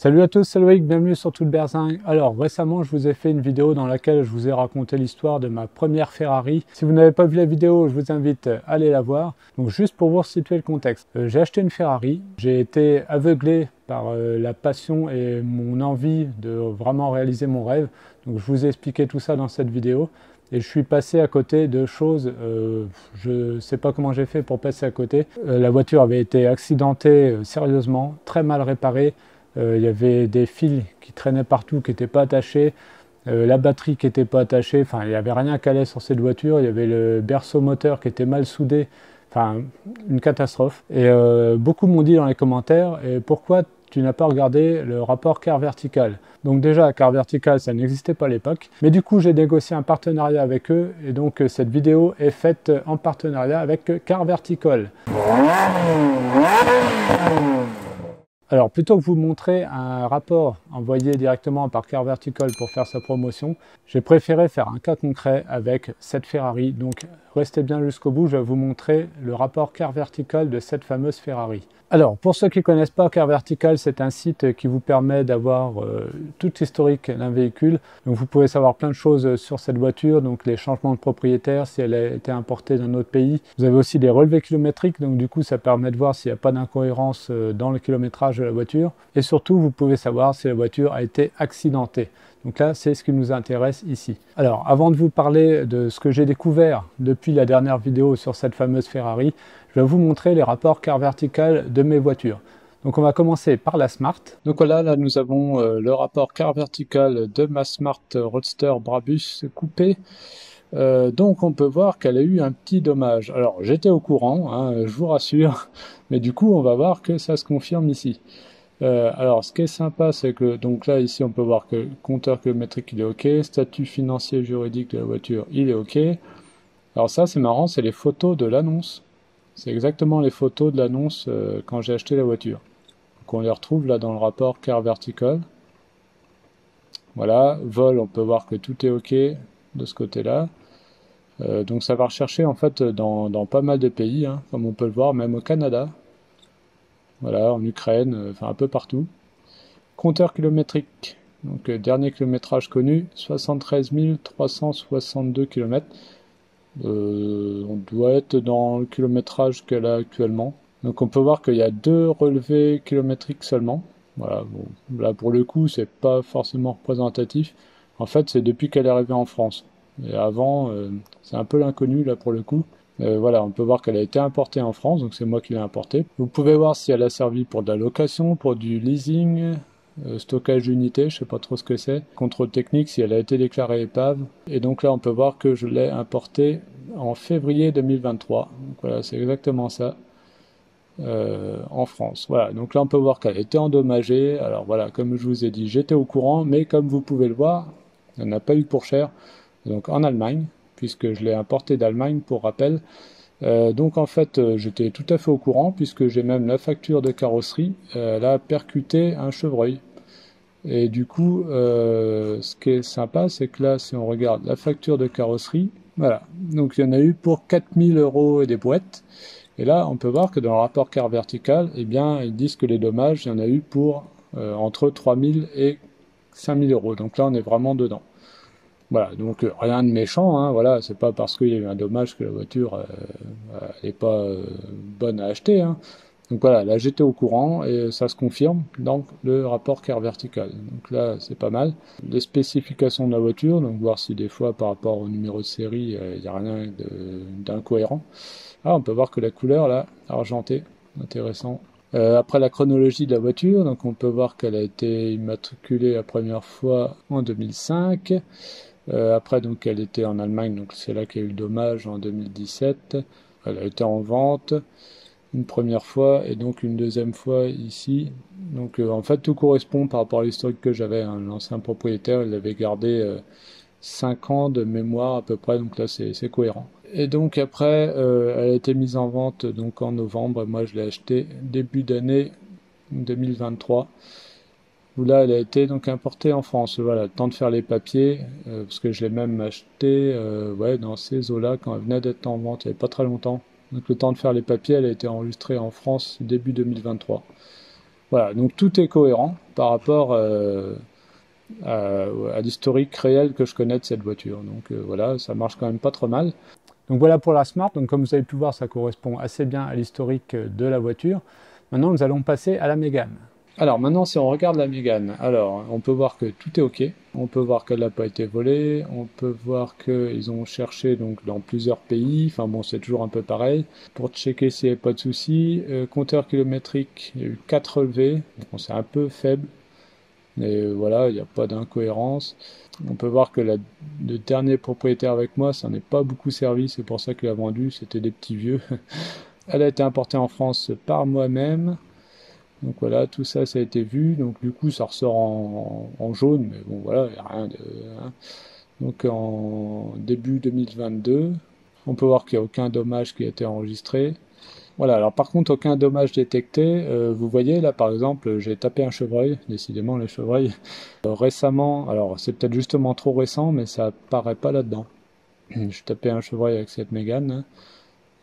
Salut à tous, c'est Loïc, bienvenue sur Tout le Berzingue. Alors récemment je vous ai fait une vidéo dans laquelle je vous ai raconté l'histoire de ma première Ferrari. Si vous n'avez pas vu la vidéo, je vous invite à aller la voir. Donc juste pour vous situer le contexte, j'ai acheté une Ferrari, j'ai été aveuglé par la passion et mon envie de vraiment réaliser mon rêve. Donc je vous ai expliqué tout ça dans cette vidéo. Et je suis passé à côté de choses, je ne sais pas comment j'ai fait pour passer à côté. La voiture avait été accidentée sérieusement, très mal réparée. Il y avait des fils qui traînaient partout, qui n'étaient pas attachés, la batterie qui n'était pas attachée, enfin il n'y avait rien qui allait sur cette voiture, il y avait le berceau moteur qui était mal soudé, enfin une catastrophe. Et beaucoup m'ont dit dans les commentaires, pourquoi tu n'as pas regardé le rapport Car Vertical? Donc déjà, Car Vertical, ça n'existait pas à l'époque, mais du coup j'ai négocié un partenariat avec eux, et donc cette vidéo est faite en partenariat avec Car Vertical. Alors, plutôt que vous montrer un rapport envoyé directement par Car Vertical pour faire sa promotion, j'ai préféré faire un cas concret avec cette Ferrari. Donc, restez bien jusqu'au bout, je vais vous montrer le rapport Car Vertical de cette fameuse Ferrari. Alors, pour ceux qui ne connaissent pas, Car Vertical, c'est un site qui vous permet d'avoir tout l'historique d'un véhicule. Donc, vous pouvez savoir plein de choses sur cette voiture, donc les changements de propriétaire, si elle a été importée d'un autre pays. Vous avez aussi des relevés kilométriques, donc du coup, ça permet de voir s'il n'y a pas d'incohérence dans le kilométrage de la voiture. Et surtout, vous pouvez savoir si la voiture a été accidentée. Donc là, c'est ce qui nous intéresse ici. Alors, avant de vous parler de ce que j'ai découvert depuis la dernière vidéo sur cette fameuse Ferrari, je vais vous montrer les rapports Car Vertical de mes voitures. Donc on va commencer par la Smart. Donc voilà, là nous avons le rapport Car Vertical de ma Smart Roadster Brabus coupé. Donc on peut voir qu'elle a eu un petit dommage. Alors j'étais au courant, hein, je vous rassure, mais du coup on va voir que ça se confirme ici. Alors ce qui est sympa, c'est que donc là ici on peut voir que le compteur kilométrique il est ok, statut financier juridique de la voiture il est ok. Alors ça c'est marrant, c'est les photos de l'annonce. C'est exactement les photos de l'annonce quand j'ai acheté la voiture. Donc on les retrouve là dans le rapport Car Vertical. Voilà, vol, on peut voir que tout est ok de ce côté-là. Donc ça va rechercher en fait dans pas mal de pays, hein, comme on peut le voir, même au Canada. Voilà, en Ukraine, enfin un peu partout. Compteur kilométrique, donc dernier kilométrage connu, 73 362 km. On doit être dans le kilométrage qu'elle a actuellement. Donc on peut voir qu'il y a 2 relevés kilométriques seulement. Voilà, bon, là pour le coup c'est pas forcément représentatif. En fait c'est depuis qu'elle est arrivée en France. Et avant c'est un peu l'inconnu là pour le coup. Voilà, on peut voir qu'elle a été importée en France, donc c'est moi qui l'ai importée. Vous pouvez voir si elle a servi pour de la location, pour du leasing, stockage d'unités, je sais pas trop ce que c'est. Contrôle technique, si elle a été déclarée épave. Et donc là, on peut voir que je l'ai importée en février 2023. Donc voilà, c'est exactement ça. En France. Voilà, donc là on peut voir qu'elle était endommagée. Alors voilà, comme je vous ai dit, j'étais au courant, mais comme vous pouvez le voir, elle n'a pas eu pour cher. Donc en Allemagne, puisque je l'ai importée d'Allemagne pour rappel. Donc en fait, j'étais tout à fait au courant, puisque j'ai même la facture de carrosserie. Elle a percuté un chevreuil. Et du coup, ce qui est sympa, c'est que là, si on regarde la facture de carrosserie, voilà, donc il y en a eu pour 4000 € et des brouettes. Et là, on peut voir que dans le rapport Car Vertical, eh bien, ils disent que les dommages, il y en a eu pour entre 3000 et 5000 €. Donc là, on est vraiment dedans. Voilà, donc rien de méchant, hein, voilà, c'est pas parce qu'il y a eu un dommage que la voiture n'est pas bonne à acheter, hein. Donc voilà, là j'étais au courant et ça se confirme dans le rapport Car Vertical. Donc là c'est pas mal. Les spécifications de la voiture, donc voir si des fois par rapport au numéro de série il n'y a rien d'incohérent. Ah, on peut voir que la couleur là, argentée, intéressant. Après la chronologie de la voiture, donc on peut voir qu'elle a été immatriculée la première fois en 2005. Après donc elle était en Allemagne, donc c'est là qu'il y a eu le dommage en 2017. Elle a été en vente une première fois et donc une deuxième fois ici. Donc en fait tout correspond par rapport à l'historique que j'avais, hein. L'ancien propriétaire il avait gardé 5 ans de mémoire à peu près, donc là c'est cohérent. Et donc après elle a été mise en vente donc en novembre, moi je l'ai acheté début d'année 2023. Où là elle a été donc importée en France. Voilà, le temps de faire les papiers, parce que je l'ai même acheté ouais, dans ces eaux-là quand elle venait d'être en vente, il n'y avait pas très longtemps. Donc le temps de faire les papiers, elle a été enregistrée en France début 2023. Voilà, donc tout est cohérent par rapport à l'historique réel que je connais de cette voiture. Donc voilà, ça marche quand même pas trop mal. Donc voilà pour la Smart. Donc comme vous avez pu voir, ça correspond assez bien à l'historique de la voiture. Maintenant, nous allons passer à la Mégane. Alors maintenant, si on regarde la Mégane, alors on peut voir que tout est OK. On peut voir qu'elle n'a pas été volée. On peut voir qu'ils ont cherché donc dans plusieurs pays. Enfin bon, c'est toujours un peu pareil. Pour checker s'il n'y avait pas de soucis, compteur kilométrique, il y a eu 4 relevés. Bon, c'est un peu faible. Mais voilà, il n'y a pas d'incohérence. On peut voir que le dernier propriétaire avec moi, ça n'est pas beaucoup servi. C'est pour ça qu'il a vendu. C'était des petits vieux. Elle a été importée en France par moi-même. Donc voilà, tout ça, ça a été vu. Donc du coup, ça ressort en jaune, mais bon, voilà, il n'y a rien de... Hein. Donc en début 2022, on peut voir qu'il n'y a aucun dommage qui a été enregistré. Voilà, alors par contre, aucun dommage détecté. Vous voyez, là, par exemple, j'ai tapé un chevreuil. Décidément, les chevreuils. Récemment, alors c'est peut-être justement trop récent, mais ça paraît pas là-dedans. Je tapais un chevreuil avec cette Mégane.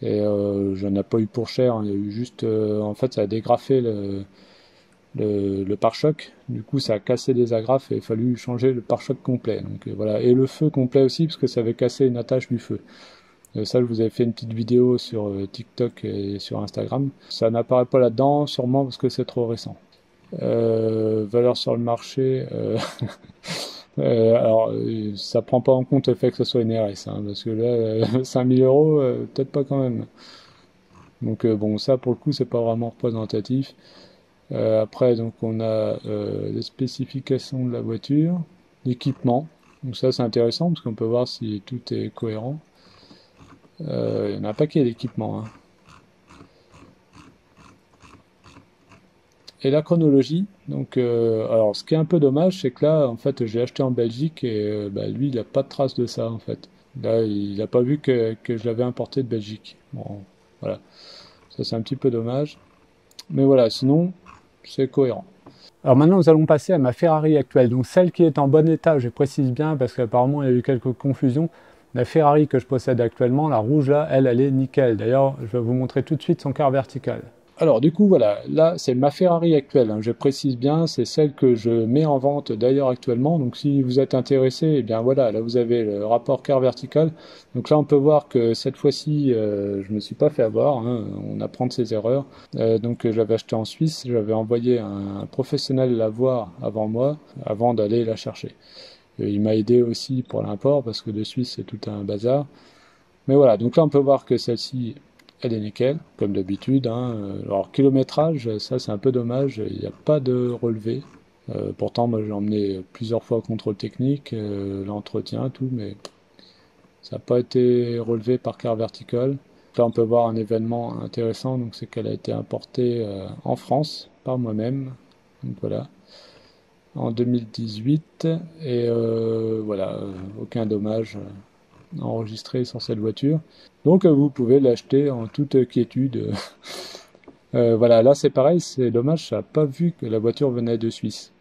Et j'en ai pas eu pour cher, hein. Il y a eu juste, en fait, ça a dégrafé le pare-choc. Du coup, ça a cassé des agrafes et il a fallu changer le pare-choc complet. Donc voilà, et le feu complet aussi parce que ça avait cassé une attache du feu. Ça, je vous avais fait une petite vidéo sur TikTok et sur Instagram. Ça n'apparaît pas là-dedans, sûrement parce que c'est trop récent. Valeur sur le marché. Alors, ça prend pas en compte le fait que ce soit une RS, hein, parce que là, 5000 euros, peut-être pas quand même. Donc bon, ça pour le coup, c'est pas vraiment représentatif. Après, donc on a les spécifications de la voiture, l'équipement. Donc ça, c'est intéressant parce qu'on peut voir si tout est cohérent. Il y en a un paquet d'équipements, hein. Et la chronologie, donc alors ce qui est un peu dommage, c'est que là, en fait, j'ai acheté en Belgique et bah, lui, il n'a pas de trace de ça, en fait. Là, il n'a pas vu que je l'avais importé de Belgique. Bon, voilà. Ça, c'est un petit peu dommage. Mais voilà, sinon, c'est cohérent. Alors maintenant, nous allons passer à ma Ferrari actuelle. Donc celle qui est en bon état, je précise bien, parce qu'apparemment, il y a eu quelques confusions. La Ferrari que je possède actuellement, la rouge là, elle est nickel. D'ailleurs, je vais vous montrer tout de suite son quart vertical. Alors du coup voilà, là c'est ma Ferrari actuelle, hein, je précise bien, c'est celle que je mets en vente d'ailleurs actuellement, donc si vous êtes intéressé, eh bien voilà, là vous avez le rapport quart vertical, donc là on peut voir que cette fois-ci je me suis pas fait avoir, hein, on apprend de ses erreurs, donc j'avais acheté en Suisse, j'avais envoyé un professionnel la voir avant moi, avant d'aller la chercher. Il m'a aidé aussi pour l'import parce que de Suisse c'est tout un bazar, mais voilà, donc là on peut voir que celle-ci elle est nickel, comme d'habitude, hein. Alors, kilométrage, ça c'est un peu dommage, il n'y a pas de relevé. Pourtant, moi j'ai emmené plusieurs fois au contrôle technique, l'entretien, tout, mais ça n'a pas été relevé par quart vertical. Là, on peut voir un événement intéressant, donc c'est qu'elle a été importée en France par moi-même. Donc voilà, en 2018, et voilà, aucun dommage enregistré sur cette voiture. Donc vous pouvez l'acheter en toute quiétude. Voilà, là c'est pareil, c'est dommage, ça n'a pas vu que la voiture venait de Suisse.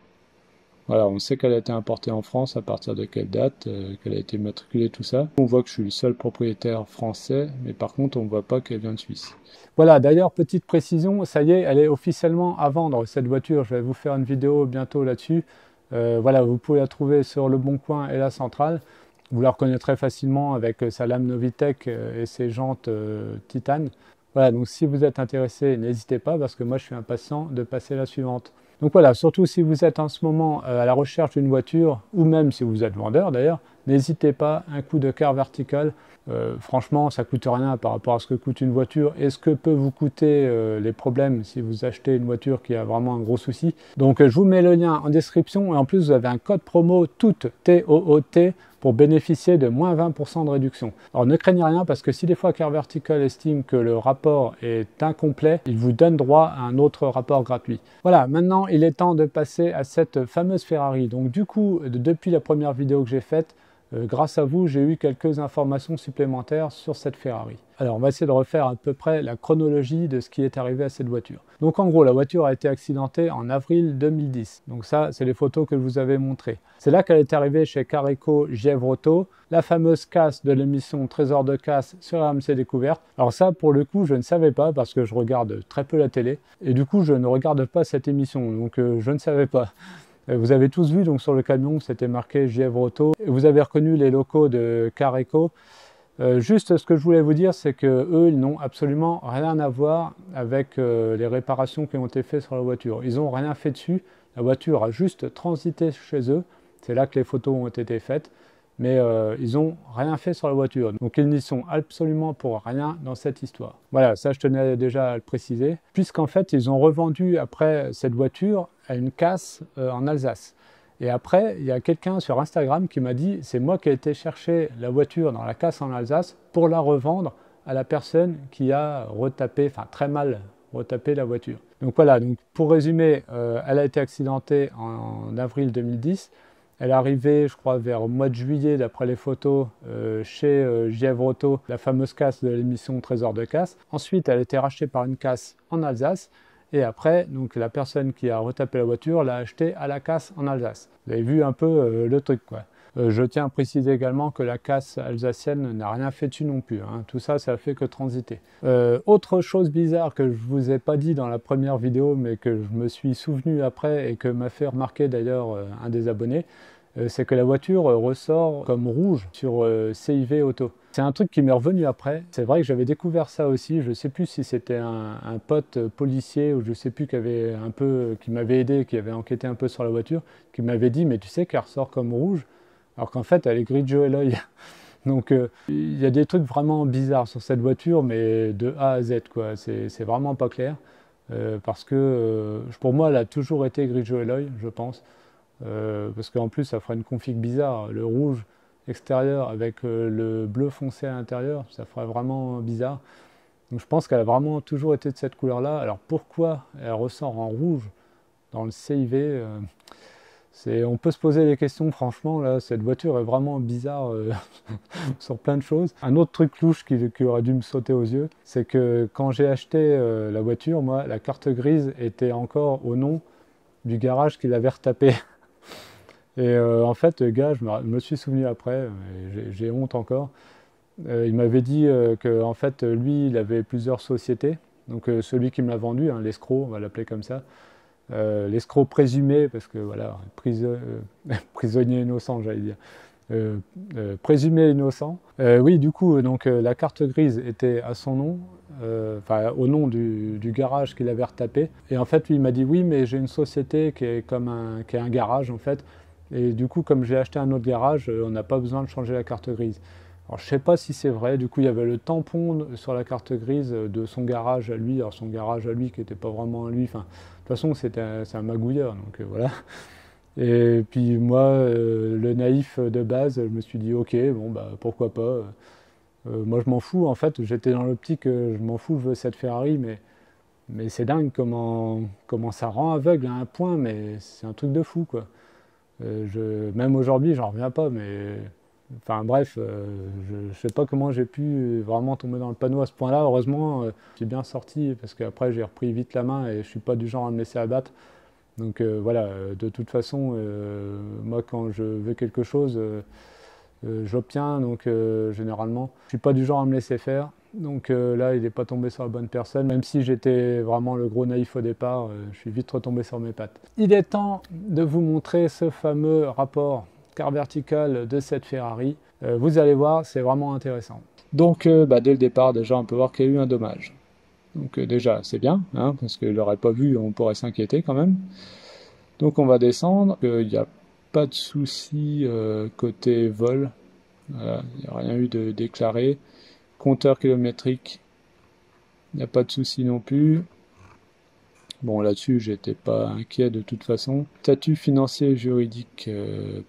Voilà, on sait qu'elle a été importée en France, à partir de quelle date, qu'elle a été matriculée, tout ça. On voit que je suis le seul propriétaire français, mais par contre on ne voit pas qu'elle vient de Suisse. Voilà, d'ailleurs, petite précision, ça y est, elle est officiellement à vendre, cette voiture. Je vais vous faire une vidéo bientôt là-dessus. Voilà, vous pouvez la trouver sur Le Bon Coin et la Centrale. Vous la reconnaîtrez facilement avec sa lame Novitec et ses jantes titane. Voilà, donc si vous êtes intéressé, n'hésitez pas parce que moi je suis impatient de passer la suivante. Donc voilà, surtout si vous êtes en ce moment à la recherche d'une voiture, ou même si vous êtes vendeur d'ailleurs, n'hésitez pas, un coup de quart vertical. Franchement, ça coûte rien par rapport à ce que coûte une voiture et ce que peut vous coûter les problèmes si vous achetez une voiture qui a vraiment un gros souci. Donc je vous mets le lien en description et en plus vous avez un code promo TOOT, T-O-O-T, pour bénéficier de moins 20% de réduction. Alors ne craignez rien parce que si des fois Quart Vertical estime que le rapport est incomplet, il vous donne droit à un autre rapport gratuit. Voilà, maintenant il est temps de passer à cette fameuse Ferrari. Donc du coup, depuis la première vidéo que j'ai faite, grâce à vous, j'ai eu quelques informations supplémentaires sur cette Ferrari. Alors, on va essayer de refaire à peu près la chronologie de ce qui est arrivé à cette voiture. Donc, en gros, la voiture a été accidentée en avril 2010. Donc ça, c'est les photos que je vous avais montrées. C'est là qu'elle est arrivée chez Careco Gièvre Auto, la fameuse casse de l'émission Trésor de casse sur RMC Découverte. Alors ça, pour le coup, je ne savais pas parce que je regarde très peu la télé. Et du coup, je ne regarde pas cette émission. Donc, je ne savais pas. Vous avez tous vu donc sur le camion, c'était marqué Gièvre Auto. Vous avez reconnu les locaux de Careco. Juste ce que je voulais vous dire, c'est que eux, ils n'ont absolument rien à voir avec les réparations qui ont été faites sur la voiture. Ils n'ont rien fait dessus. La voiture a juste transité chez eux. C'est là que les photos ont été faites. Mais ils n'ont rien fait sur la voiture. Donc ils n'y sont absolument pour rien dans cette histoire. Voilà, ça je tenais déjà à le préciser. Puisqu'en fait, ils ont revendu après cette voiture à une casse en Alsace. Et après, il y a quelqu'un sur Instagram qui m'a dit « c'est moi qui ai été chercher la voiture dans la casse en Alsace pour la revendre à la personne qui a retapé, enfin très mal retapé la voiture ». Donc voilà, donc pour résumer, elle a été accidentée en avril 2010. Elle est arrivée, je crois, vers le mois de juillet, d'après les photos, chez Gièvre Auto, la fameuse casse de l'émission Trésor de casse. Ensuite, elle a été rachetée par une casse en Alsace. Et après, donc, la personne qui a retapé la voiture l'a achetée à la casse en Alsace. Vous avez vu un peu le truc, quoi. Je tiens à préciser également que la casse alsacienne n'a rien fait dessus non plus. Hein. Tout ça, ça a fait que transiter. Autre chose bizarre que je ne vous ai pas dit dans la première vidéo, mais que je me suis souvenu après et que m'a fait remarquer d'ailleurs un des abonnés, c'est que la voiture ressort comme rouge sur CIV Auto. C'est un truc qui m'est revenu après. C'est vrai que j'avais découvert ça aussi. Je ne sais plus si c'était un pote policier ou je ne sais plus qui m'avait aidé, qui avait enquêté un peu sur la voiture, qui m'avait dit « mais tu sais qu'elle ressort comme rouge ?» alors qu'en fait elle est gris de Joe et l'œil. Donc il y a des trucs vraiment bizarres sur cette voiture, mais de A à Z, quoi. C'est vraiment pas clair. Parce que pour moi elle a toujours été gris de Joe et l'œil, je pense. Parce qu'en plus ça ferait une config bizarre, le rouge extérieur avec le bleu foncé à l'intérieur, ça ferait vraiment bizarre. Donc je pense qu'elle a vraiment toujours été de cette couleur là. Alors pourquoi elle ressort en rouge dans le CIV, on peut se poser des questions, franchement. Là, cette voiture est vraiment bizarre sur plein de choses. Un autre truc louche qui aurait dû me sauter aux yeux, c'est que quand j'ai acheté la voiture, moi, la carte grise était encore au nom du garage qui l'avait retapé. Et en fait, le gars, je me suis souvenu après, j'ai honte encore, il m'avait dit que en fait, lui, il avait plusieurs sociétés. Donc celui qui me l'a vendu, hein, l'escroc, on va l'appeler comme ça, l'escroc présumé, parce que voilà, prisonnier innocent, j'allais dire, présumé innocent. Oui, du coup, donc la carte grise était à son nom, enfin au nom du garage qu'il avait retapé. Et en fait, lui, il m'a dit oui, mais j'ai une société qui est qui est un garage en fait. Et du coup, comme j'ai acheté un autre garage, on n'a pas besoin de changer la carte grise. Alors, je ne sais pas si c'est vrai. Du coup, il y avait le tampon sur la carte grise de son garage à lui. Alors, son garage à lui qui n'était pas vraiment à lui. Enfin, de toute façon, c'est un magouilleur. Donc, voilà. Et puis, moi, le naïf de base, je me suis dit, ok, bon, bah, pourquoi pas. Moi, je m'en fous. En fait, j'étais dans l'optique, je m'en fous, je veux cette Ferrari. Mais c'est dingue comment ça rend aveugle à un point. Mais c'est un truc de fou, quoi. Même aujourd'hui, j'en reviens pas, mais enfin bref, je sais pas comment j'ai pu vraiment tomber dans le panneau à ce point-là. Heureusement, j'ai bien sorti parce qu'après j'ai repris vite la main et je suis pas du genre à me laisser abattre. Donc voilà, de toute façon, moi quand je veux quelque chose, j'obtiens. Donc généralement, je suis pas du genre à me laisser faire. Donc là, il n'est pas tombé sur la bonne personne. Même si j'étais vraiment le gros naïf au départ, je suis vite retombé sur mes pattes. Il est temps de vous montrer ce fameux rapport quart vertical de cette Ferrari. Vous allez voir, c'est vraiment intéressant. Donc dès le départ, déjà, on peut voir qu'il y a eu un dommage. Donc déjà, c'est bien, hein, parce qu'il l'aurait pas vu, on pourrait s'inquiéter quand même. Donc on va descendre. Il n'y a pas de souci côté vol. Voilà, il n'y a rien eu de déclaré. Compteur kilométrique, il n'y a pas de souci non plus. Bon, là-dessus, j'étais pas inquiet de toute façon. Statut financier et juridique,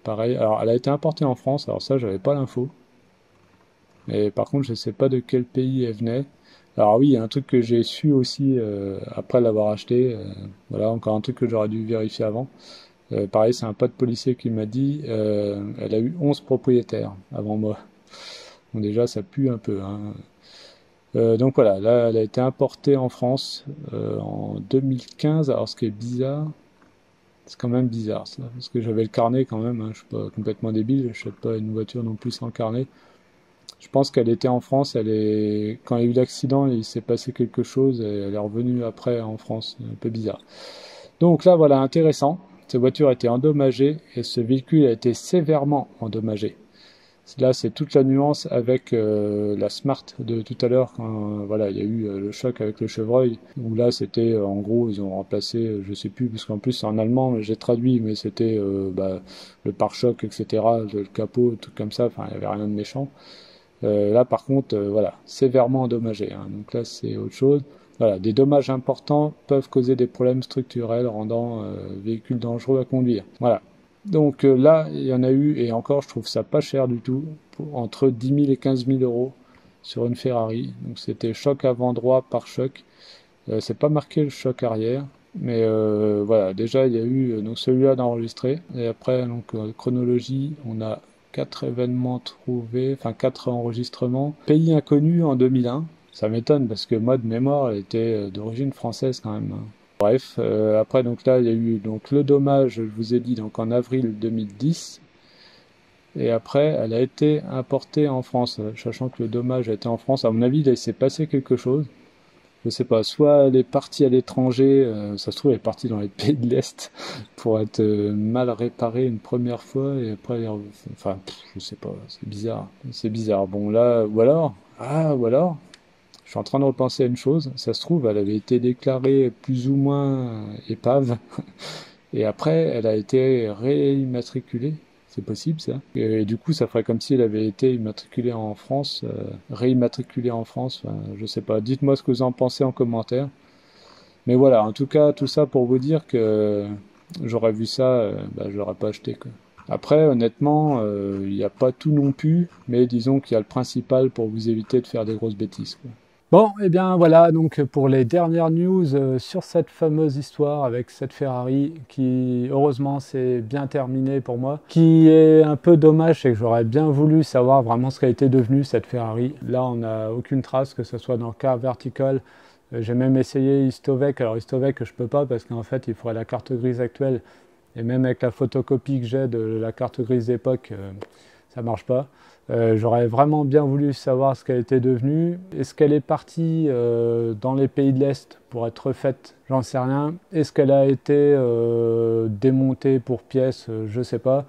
pareil. Alors, elle a été importée en France, alors ça, j'avais pas l'info. Mais par contre, je sais pas de quel pays elle venait. Alors oui, il y a un truc que j'ai su aussi après l'avoir acheté. Voilà, encore un truc que j'aurais dû vérifier avant. Pareil, c'est un pote policier qui m'a dit, elle a eu 11 propriétaires avant moi. Donc déjà, ça pue un peu, hein. Donc voilà, là, elle a été importée en France en 2015. Alors, ce qui est bizarre, c'est quand même bizarre ça, parce que j'avais le carnet quand même, hein, je suis pas complètement débile, je n'achète pas une voiture non plus sans carnet. Je pense qu'elle était en France, quand il y a eu l'accident, il s'est passé quelque chose et elle est revenue après en France, un peu bizarre. Donc là, voilà, intéressant. Cette voiture a été endommagée et ce véhicule a été sévèrement endommagé. Là, c'est toute la nuance avec la Smart de tout à l'heure, quand voilà, il y a eu le choc avec le chevreuil, où là, c'était, en gros, ils ont remplacé, je sais plus, parce qu'en plus, c'est en allemand, j'ai traduit, mais c'était le pare-choc, etc., le capot, tout comme ça, enfin, il n'y avait rien de méchant. Là, par contre, voilà, sévèrement endommagé, hein. Donc là, c'est autre chose. Voilà, des dommages importants peuvent causer des problèmes structurels rendant véhicule dangereux à conduire. Voilà. Donc là, il y en a eu, et encore, je trouve ça pas cher du tout, entre 10 000 et 15 000 euros sur une Ferrari. Donc c'était choc avant droit par choc. C'est pas marqué le choc arrière, mais voilà, déjà il y a eu donc celui-là d'enregistré, et après donc chronologie, on a 4 événements trouvés, enfin 4 enregistrements. Pays inconnu en 2001. Ça m'étonne parce que moi de mémoire, elle était d'origine française quand même, hein. Bref, après donc là il y a eu donc le dommage, je vous ai dit donc en avril 2010, et après elle a été importée en France, sachant que le dommage a été en France. À mon avis, il s'est passé quelque chose. Je sais pas, soit elle est partie à l'étranger, ça se trouve elle est partie dans les pays de l'Est pour être mal réparée une première fois et après enfin je sais pas, c'est bizarre. Bon là, ou alors, je suis en train de repenser à une chose, ça se trouve elle avait été déclarée plus ou moins épave et après elle a été réimmatriculée. C'est possible ça. Et du coup, ça ferait comme si elle avait été immatriculée en France, réimmatriculée en France. Enfin, je sais pas. Dites-moi ce que vous en pensez en commentaire. Mais voilà, en tout cas, tout ça pour vous dire que j'aurais vu ça, je l'aurais pas acheté, quoi. Après, honnêtement, il n'y a pas tout non plus, mais disons qu'il y a le principal pour vous éviter de faire des grosses bêtises, quoi. Bon, et bien voilà donc pour les dernières news sur cette fameuse histoire avec cette Ferrari qui, heureusement, s'est bien terminée pour moi. Qui est un peu dommage, c'est que j'aurais bien voulu savoir vraiment ce qu'a été devenue cette Ferrari. Là, on n'a aucune trace, que ce soit dans Car Vertical. J'ai même essayé Histovec. Alors Histovec, je peux pas parce qu'en fait, il faudrait la carte grise actuelle. Et même avec la photocopie que j'ai de la carte grise d'époque, ça marche pas. J'aurais vraiment bien voulu savoir ce qu'elle était devenue. Est-ce qu'elle est partie dans les pays de l'Est pour être refaite? J'en sais rien. Est-ce qu'elle a été démontée pour pièces? Je sais pas.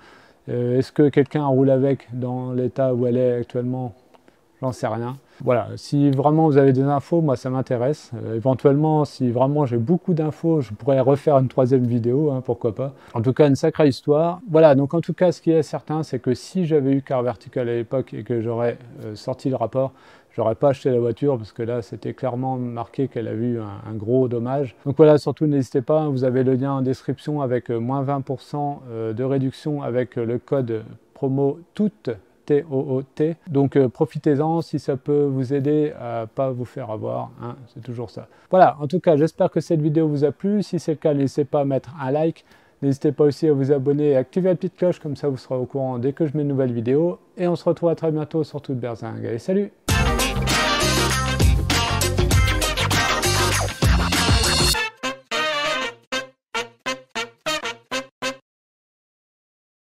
Est-ce que quelqu'un roule avec dans l'état où elle est actuellement? J'en sais rien. Voilà, si vraiment vous avez des infos, moi ça m'intéresse. Éventuellement, si vraiment j'ai beaucoup d'infos, je pourrais refaire une troisième vidéo, hein, pourquoi pas. En tout cas, une sacrée histoire. Voilà, donc en tout cas, ce qui est certain, c'est que si j'avais eu Car Vertical à l'époque et que j'aurais sorti le rapport, j'aurais pas acheté la voiture parce que là, c'était clairement marqué qu'elle a eu un gros dommage. Donc voilà, surtout n'hésitez pas, hein, vous avez le lien en description avec moins 20% de réduction avec le code promo TOOT. T-O-O-T. Donc profitez-en si ça peut vous aider à pas vous faire avoir, hein, c'est toujours ça. Voilà, en tout cas, j'espère que cette vidéo vous a plu. Si c'est le cas, n'hésitez pas à mettre un like. N'hésitez pas aussi à vous abonner et activer la petite cloche, comme ça vous serez au courant dès que je mets une nouvelle vidéo. Et on se retrouve à très bientôt sur Toute Berzingue. Allez, salut!